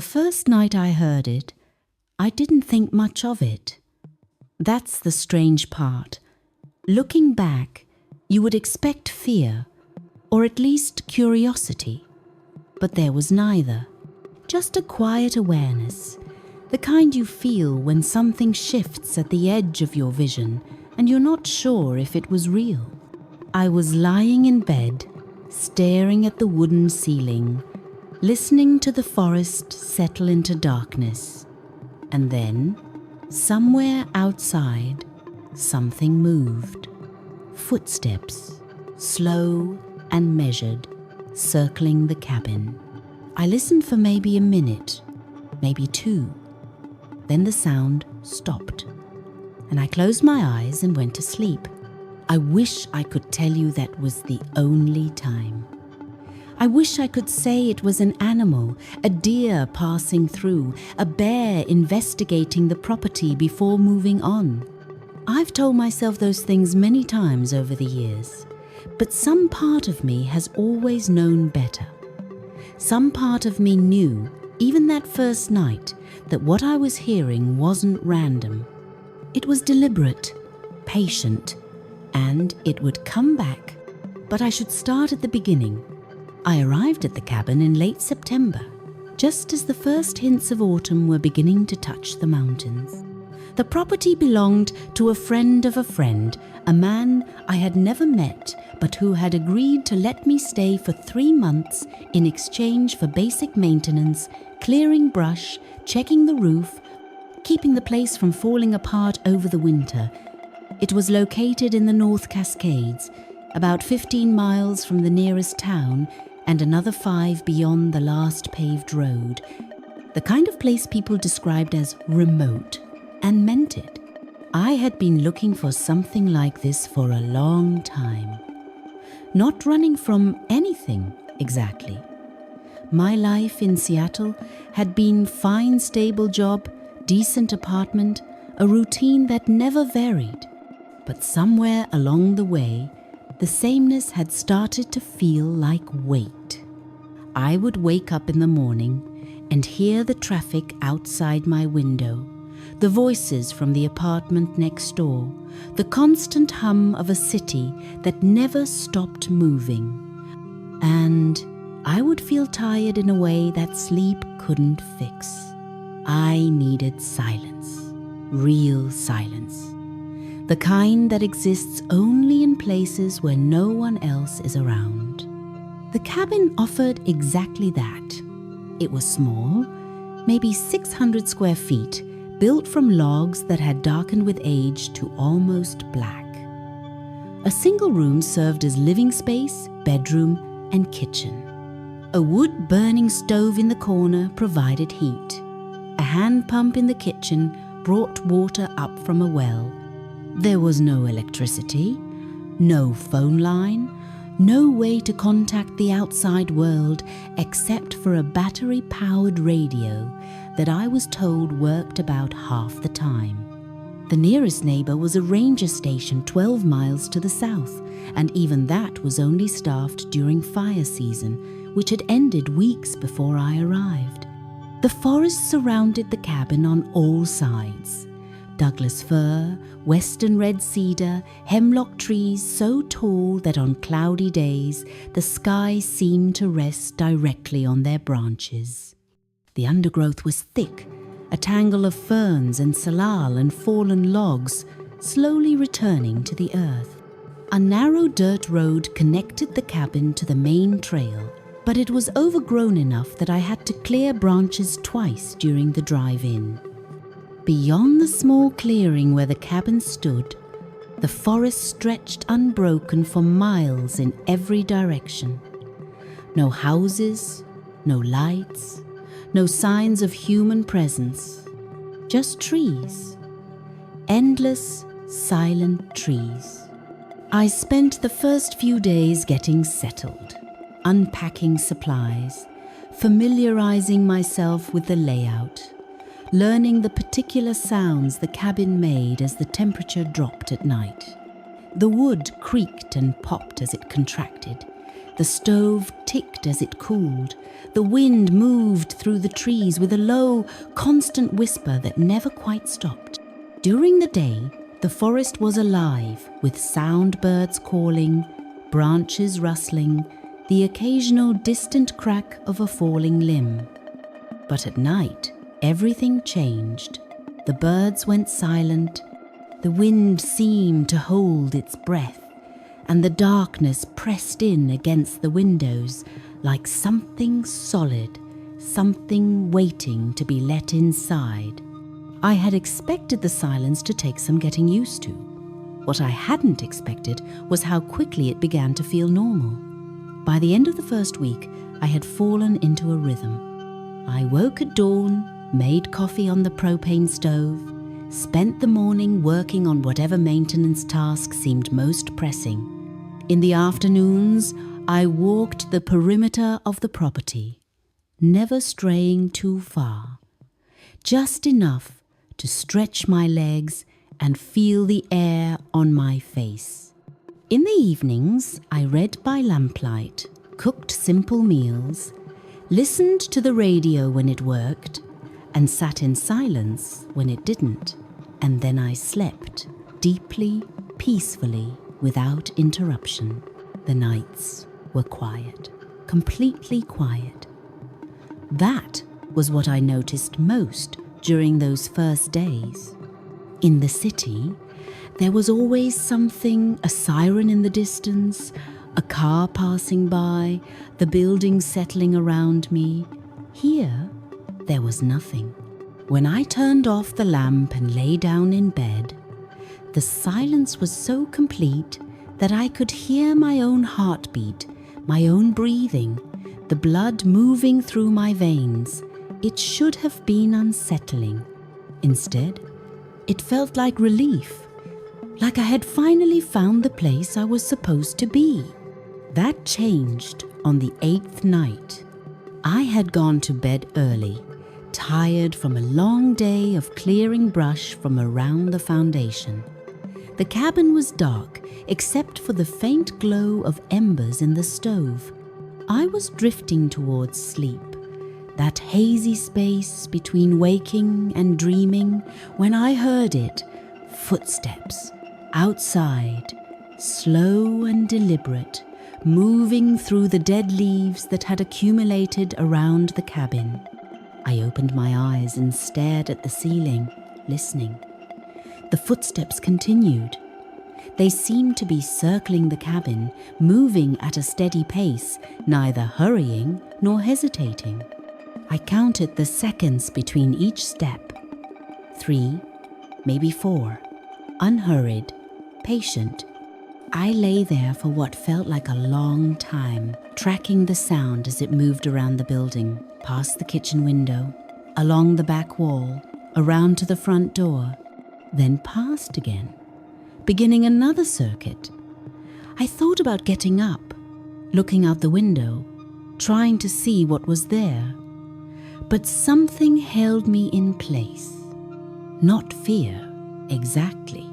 The first night I heard it, I didn't think much of it. That's the strange part. Looking back, you would expect fear, or at least curiosity. But there was neither. Just a quiet awareness, the kind you feel when something shifts at the edge of your vision and you're not sure if it was real. I was lying in bed, staring at the wooden ceiling, listening to the forest settle into darkness. And then, somewhere outside, something moved. Footsteps, slow and measured, circling the cabin. I listened for maybe a minute, maybe two. Then the sound stopped, and I closed my eyes and went to sleep. I wish I could tell you that was the only time. I wish I could say it was an animal, a deer passing through, a bear investigating the property before moving on. I've told myself those things many times over the years, but some part of me has always known better. Some part of me knew, even that first night, that what I was hearing wasn't random. It was deliberate, patient, and it would come back. But I should start at the beginning. I arrived at the cabin in late September, just as the first hints of autumn were beginning to touch the mountains. The property belonged to a friend of a friend, a man I had never met, but who had agreed to let me stay for 3 months in exchange for basic maintenance, clearing brush, checking the roof, keeping the place from falling apart over the winter. It was located in the North Cascades, about 15 miles from the nearest town and another 5 beyond the last paved road. The kind of place people described as remote, and meant it. I had been looking for something like this for a long time. Not running from anything, exactly. My life in Seattle had been fine, stable job, decent apartment, a routine that never varied. But somewhere along the way, the sameness had started to feel like weight. I would wake up in the morning and hear the traffic outside my window, the voices from the apartment next door, the constant hum of a city that never stopped moving. And I would feel tired in a way that sleep couldn't fix. I needed silence, real silence. The kind that exists only in places where no one else is around. The cabin offered exactly that. It was small, maybe 600 square feet, built from logs that had darkened with age to almost black. A single room served as living space, bedroom, and kitchen. A wood-burning stove in the corner provided heat. A hand pump in the kitchen brought water up from a well. There was no electricity, no phone line, no way to contact the outside world except for a battery-powered radio that I was told worked about half the time. The nearest neighbor was a ranger station 12 miles to the south, and even that was only staffed during fire season, which had ended weeks before I arrived. The forest surrounded the cabin on all sides. Douglas fir, western red cedar, hemlock trees so tall that on cloudy days the sky seemed to rest directly on their branches. The undergrowth was thick, a tangle of ferns and salal and fallen logs, slowly returning to the earth. A narrow dirt road connected the cabin to the main trail, but it was overgrown enough that I had to clear branches twice during the drive-in. Beyond the small clearing where the cabin stood, the forest stretched unbroken for miles in every direction. No houses, no lights, no signs of human presence, just trees. Endless, silent trees. I spent the first few days getting settled, unpacking supplies, familiarizing myself with the layout, learning the particular sounds the cabin made as the temperature dropped at night. The wood creaked and popped as it contracted. The stove ticked as it cooled. The wind moved through the trees with a low, constant whisper that never quite stopped. During the day, the forest was alive with sound birds calling, branches rustling, the occasional distant crack of a falling limb. But at night, everything changed. The birds went silent, the wind seemed to hold its breath, and the darkness pressed in against the windows like something solid, something waiting to be let inside. I had expected the silence to take some getting used to. What I hadn't expected was how quickly it began to feel normal. By the end of the first week, I had fallen into a rhythm. I woke at dawn, made coffee on the propane stove, spent the morning working on whatever maintenance task seemed most pressing. In the afternoons, I walked the perimeter of the property, never straying too far, just enough to stretch my legs and feel the air on my face. In the evenings, I read by lamplight, cooked simple meals, listened to the radio when it worked, and sat in silence when it didn't. And then I slept, deeply, peacefully, without interruption. The nights were quiet, completely quiet. That was what I noticed most during those first days. In the city, there was always something, a siren in the distance, a car passing by, the buildings settling around me. Here, there was nothing. When I turned off the lamp and lay down in bed, the silence was so complete that I could hear my own heartbeat, my own breathing, the blood moving through my veins. It should have been unsettling. Instead, it felt like relief, like I had finally found the place I was supposed to be. That changed on the 8th night. I had gone to bed early, tired from a long day of clearing brush from around the foundation. The cabin was dark, except for the faint glow of embers in the stove. I was drifting towards sleep, that hazy space between waking and dreaming, when I heard it, footsteps, outside, slow and deliberate, moving through the dead leaves that had accumulated around the cabin. I opened my eyes and stared at the ceiling, listening. The footsteps continued. They seemed to be circling the cabin, moving at a steady pace, neither hurrying nor hesitating. I counted the seconds between each step. 3, maybe 4. Unhurried, patient. I lay there for what felt like a long time, tracking the sound as it moved around the building, past the kitchen window, along the back wall, around to the front door, then past again, beginning another circuit. I thought about getting up, looking out the window, trying to see what was there. But something held me in place. Not fear, exactly.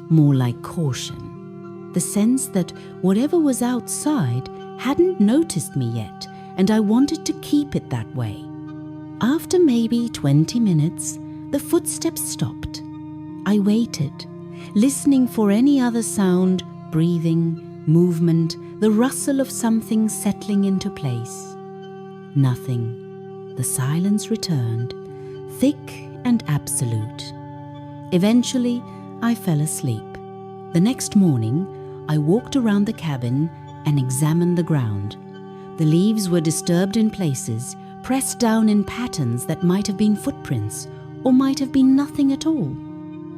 More like caution. The sense that whatever was outside hadn't noticed me yet, and I wanted to keep it that way. After maybe 20 minutes, the footsteps stopped. I waited, listening for any other sound, breathing, movement, the rustle of something settling into place. Nothing. The silence returned, thick and absolute. Eventually, I fell asleep. The next morning, I walked around the cabin and examined the ground. The leaves were disturbed in places, pressed down in patterns that might have been footprints or might have been nothing at all.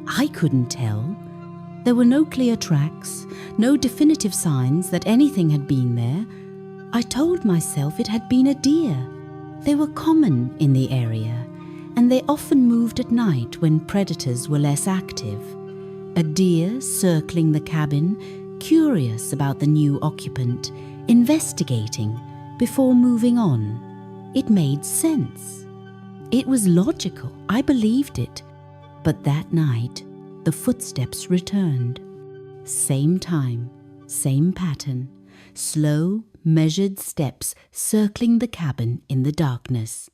I couldn't tell. There were no clear tracks, no definitive signs that anything had been there. I told myself it had been a deer. They were common in the area, and they often moved at night when predators were less active. A deer circling the cabin, curious about the new occupant, investigating before moving on. It made sense. It was logical. I believed it. But that night, the footsteps returned. Same time, same pattern, slow, measured steps circling the cabin in the darkness.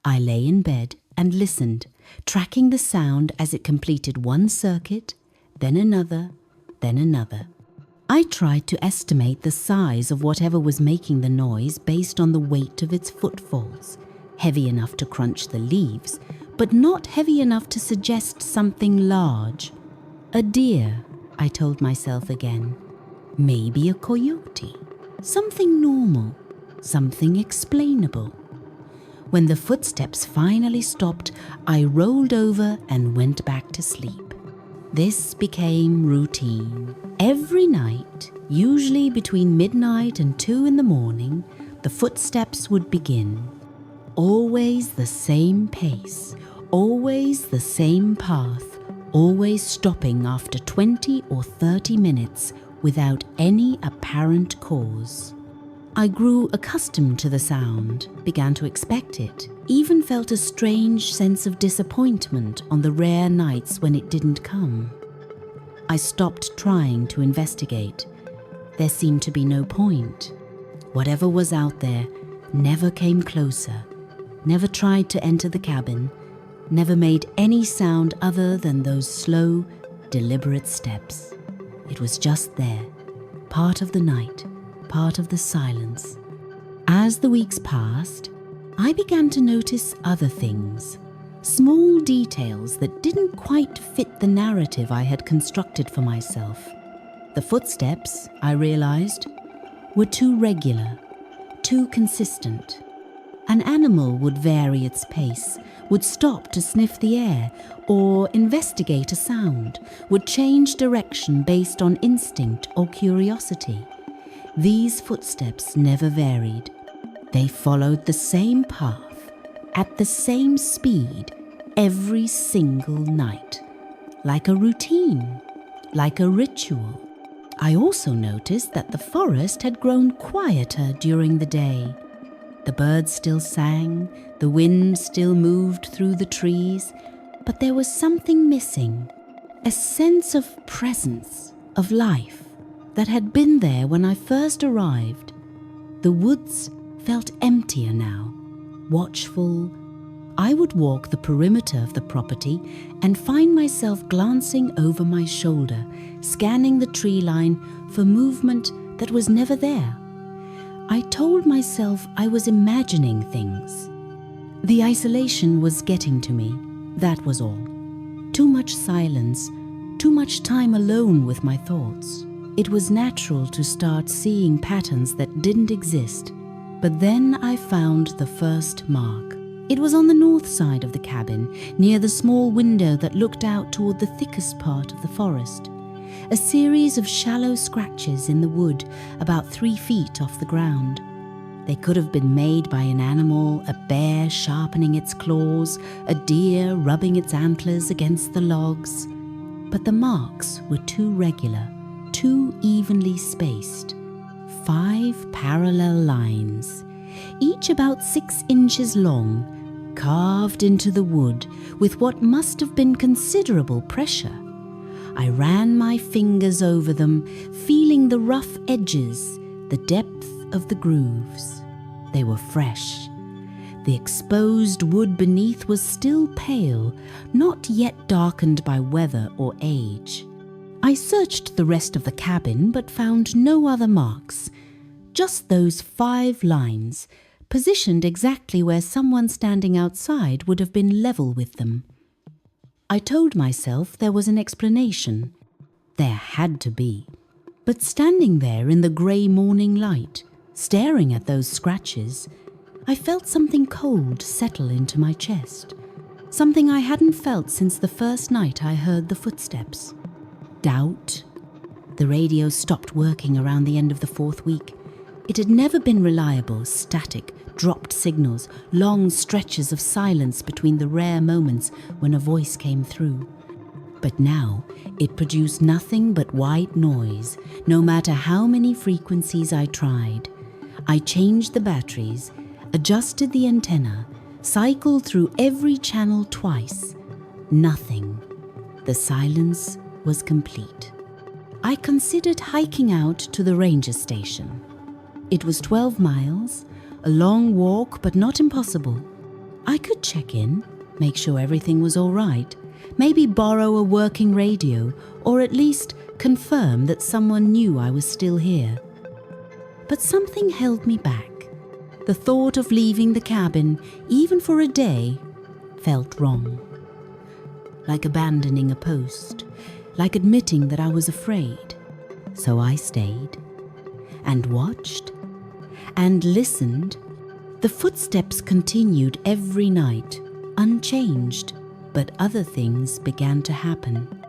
I lay in bed and listened, tracking the sound as it completed one circuit, then another, then another. I tried to estimate the size of whatever was making the noise based on the weight of its footfalls, heavy enough to crunch the leaves, but not heavy enough to suggest something large. A deer, I told myself again. Maybe a coyote. Something normal, something explainable. When the footsteps finally stopped, I rolled over and went back to sleep. This became routine. Every night, usually between midnight and 2 in the morning, the footsteps would begin. Always the same pace, always the same path, always stopping after 20 or 30 minutes without any apparent cause. I grew accustomed to the sound, began to expect it, even felt a strange sense of disappointment on the rare nights when it didn't come. I stopped trying to investigate. There seemed to be no point. Whatever was out there never came closer, never tried to enter the cabin, never made any sound other than those slow, deliberate steps. It was just there, part of the night, part of the silence. As the weeks passed, I began to notice other things, small details that didn't quite fit the narrative I had constructed for myself. The footsteps, I realized, were too regular, too consistent. An animal would vary its pace, would stop to sniff the air or investigate a sound, would change direction based on instinct or curiosity. These footsteps never varied. They followed the same path, at the same speed, every single night, like a routine, like a ritual. I also noticed that the forest had grown quieter during the day. The birds still sang, the wind still moved through the trees, but there was something missing, a sense of presence, of life, that had been there when I first arrived. The woods felt emptier now, watchful. I would walk the perimeter of the property and find myself glancing over my shoulder, scanning the tree line for movement that was never there. I told myself I was imagining things. The isolation was getting to me, that was all. Too much silence, too much time alone with my thoughts. It was natural to start seeing patterns that didn't exist, but then I found the first mark. It was on the north side of the cabin, near the small window that looked out toward the thickest part of the forest. A series of shallow scratches in the wood, about 3 feet off the ground. They could have been made by an animal, a bear sharpening its claws, a deer rubbing its antlers against the logs. But the marks were too regular, too evenly spaced. 5 parallel lines, each about 6 inches long, carved into the wood with what must have been considerable pressure. I ran my fingers over them, feeling the rough edges, the depth of the grooves. They were fresh. The exposed wood beneath was still pale, not yet darkened by weather or age. I searched the rest of the cabin but found no other marks, just those 5 lines, positioned exactly where someone standing outside would have been level with them. I told myself there was an explanation. There had to be. But standing there in the grey morning light, staring at those scratches, I felt something cold settle into my chest. Something I hadn't felt since the first night I heard the footsteps. Doubt. The radio stopped working around the end of the 4th week. It had never been reliable, static, dropped signals, long stretches of silence between the rare moments when a voice came through. But now it produced nothing but white noise, no matter how many frequencies I tried. I changed the batteries, adjusted the antenna, cycled through every channel twice. Nothing. The silence was complete. I considered hiking out to the ranger station. It was 12 miles, a long walk but not impossible. I could check in, make sure everything was all right, maybe borrow a working radio, or at least confirm that someone knew I was still here. But something held me back. The thought of leaving the cabin, even for a day, felt wrong. Like abandoning a post, like admitting that I was afraid. So I stayed, and watched, and listened. The footsteps continued every night, unchanged, but other things began to happen.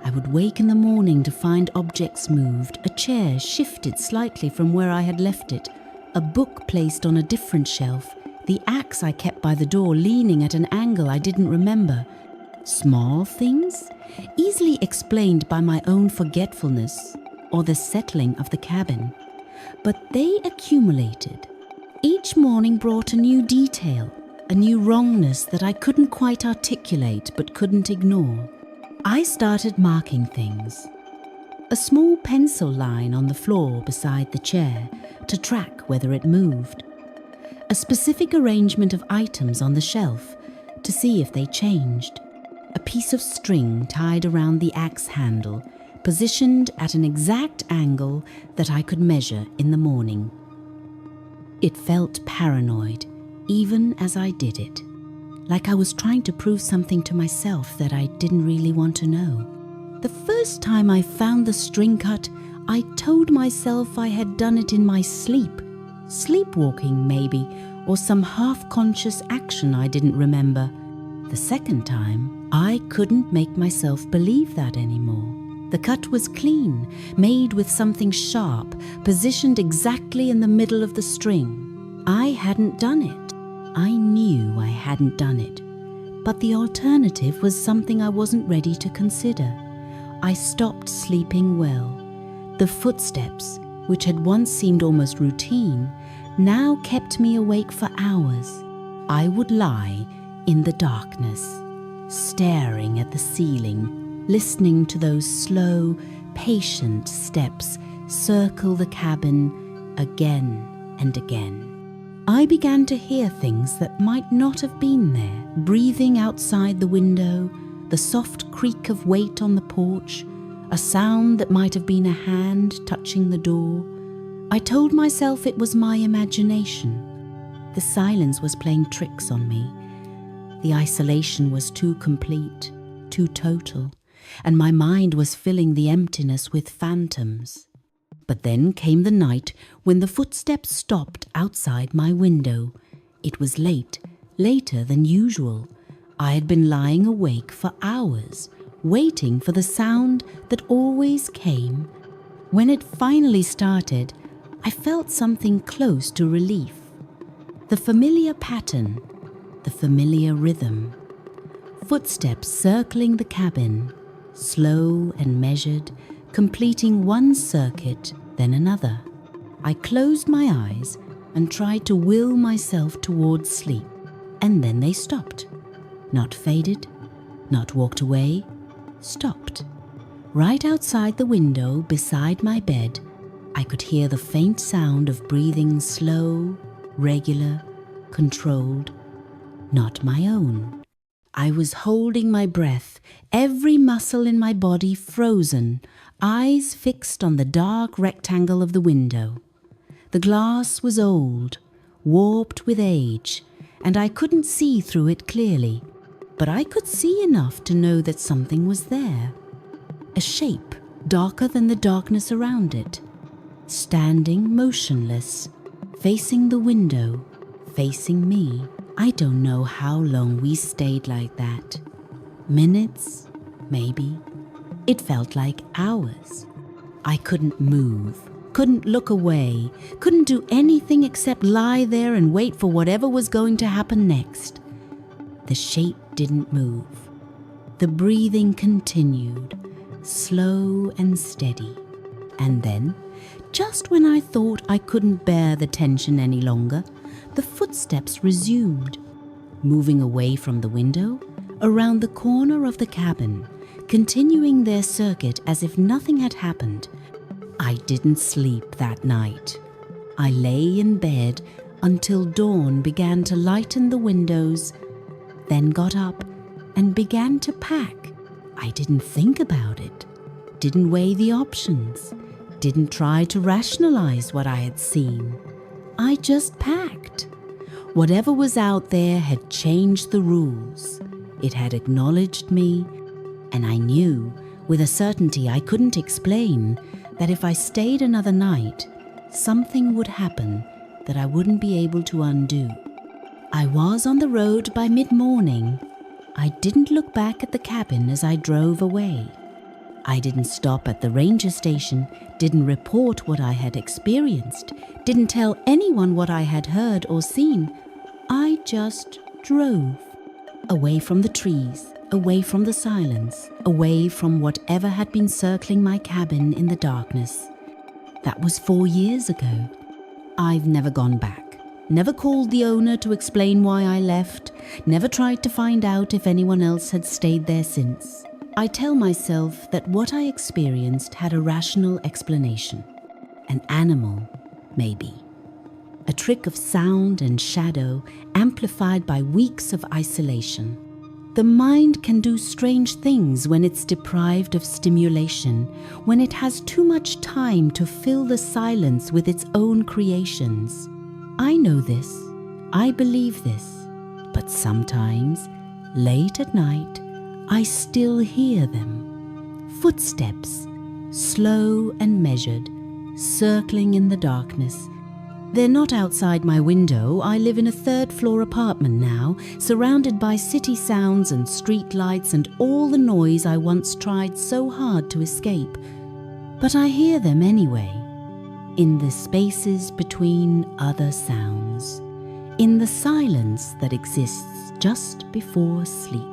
I would wake in the morning to find objects moved, a chair shifted slightly from where I had left it, a book placed on a different shelf, the axe I kept by the door leaning at an angle I didn't remember. Small things, easily explained by my own forgetfulness or the settling of the cabin, but they accumulated. Each morning brought a new detail, a new wrongness that I couldn't quite articulate but couldn't ignore. I started marking things. A small pencil line on the floor beside the chair to track whether it moved. A specific arrangement of items on the shelf to see if they changed. A piece of string tied around the axe handle, positioned at an exact angle that I could measure in the morning. It felt paranoid, even as I did it. Like I was trying to prove something to myself that I didn't really want to know. The first time I found the string cut, I told myself I had done it in my sleep. Sleepwalking, maybe, or some half-conscious action I didn't remember. The second time, I couldn't make myself believe that anymore. The cut was clean, made with something sharp, positioned exactly in the middle of the string. I hadn't done it. I knew I hadn't done it. But the alternative was something I wasn't ready to consider. I stopped sleeping well. The footsteps, which had once seemed almost routine, now kept me awake for hours. I would lie in the darkness, staring at the ceiling, listening to those slow, patient steps circle the cabin again and again. I began to hear things that might not have been there, breathing outside the window, the soft creak of weight on the porch, a sound that might have been a hand touching the door. I told myself it was my imagination. The silence was playing tricks on me. The isolation was too complete, too total, and my mind was filling the emptiness with phantoms. But then came the night when the footsteps stopped outside my window. It was late, later than usual. I had been lying awake for hours, waiting for the sound that always came. When it finally started, I felt something close to relief. The familiar pattern, the familiar rhythm. Footsteps circling the cabin, slow and measured, completing one circuit, then another. I closed my eyes and tried to will myself towards sleep, and then they stopped. Not faded, not walked away, stopped. Right outside the window beside my bed, I could hear the faint sound of breathing, slow, regular, controlled, not my own. I was holding my breath, every muscle in my body frozen, eyes fixed on the dark rectangle of the window. The glass was old, warped with age, and I couldn't see through it clearly, but I could see enough to know that something was there. A shape darker than the darkness around it, standing motionless, facing the window, facing me. I don't know how long we stayed like that. Minutes, maybe. It felt like hours. I couldn't move, couldn't look away, couldn't do anything except lie there and wait for whatever was going to happen next. The shape didn't move. The breathing continued, slow and steady. And then, just when I thought I couldn't bear the tension any longer, the footsteps resumed, moving away from the window, around the corner of the cabin, continuing their circuit as if nothing had happened. I didn't sleep that night. I lay in bed until dawn began to lighten the windows, then got up and began to pack. I didn't think about it, didn't weigh the options, didn't try to rationalize what I had seen. I just packed. Whatever was out there had changed the rules. It had acknowledged me, and I knew, with a certainty I couldn't explain, that if I stayed another night, something would happen that I wouldn't be able to undo. I was on the road by mid-morning. I didn't look back at the cabin as I drove away. I didn't stop at the ranger station, didn't report what I had experienced, didn't tell anyone what I had heard or seen. I just drove. Away from the trees, away from the silence, away from whatever had been circling my cabin in the darkness. That was 4 years ago. I've never gone back, never called the owner to explain why I left, never tried to find out if anyone else had stayed there since. I tell myself that what I experienced had a rational explanation. An animal, maybe. A trick of sound and shadow amplified by weeks of isolation. The mind can do strange things when it's deprived of stimulation, when it has too much time to fill the silence with its own creations. I know this, I believe this, but sometimes, late at night, I still hear them. Footsteps, slow and measured, circling in the darkness. They're not outside my window. I live in a third-floor apartment now, surrounded by city sounds and street lights and all the noise I once tried so hard to escape. But I hear them anyway, in the spaces between other sounds, in the silence that exists just before sleep.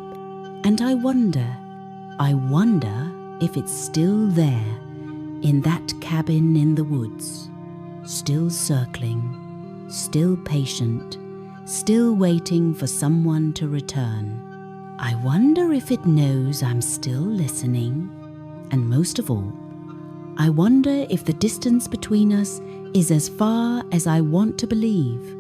And I wonder if it's still there, in that cabin in the woods. Still circling, still patient, still waiting for someone to return. I wonder if it knows I'm still listening. And most of all, I wonder if the distance between us is as far as I want to believe.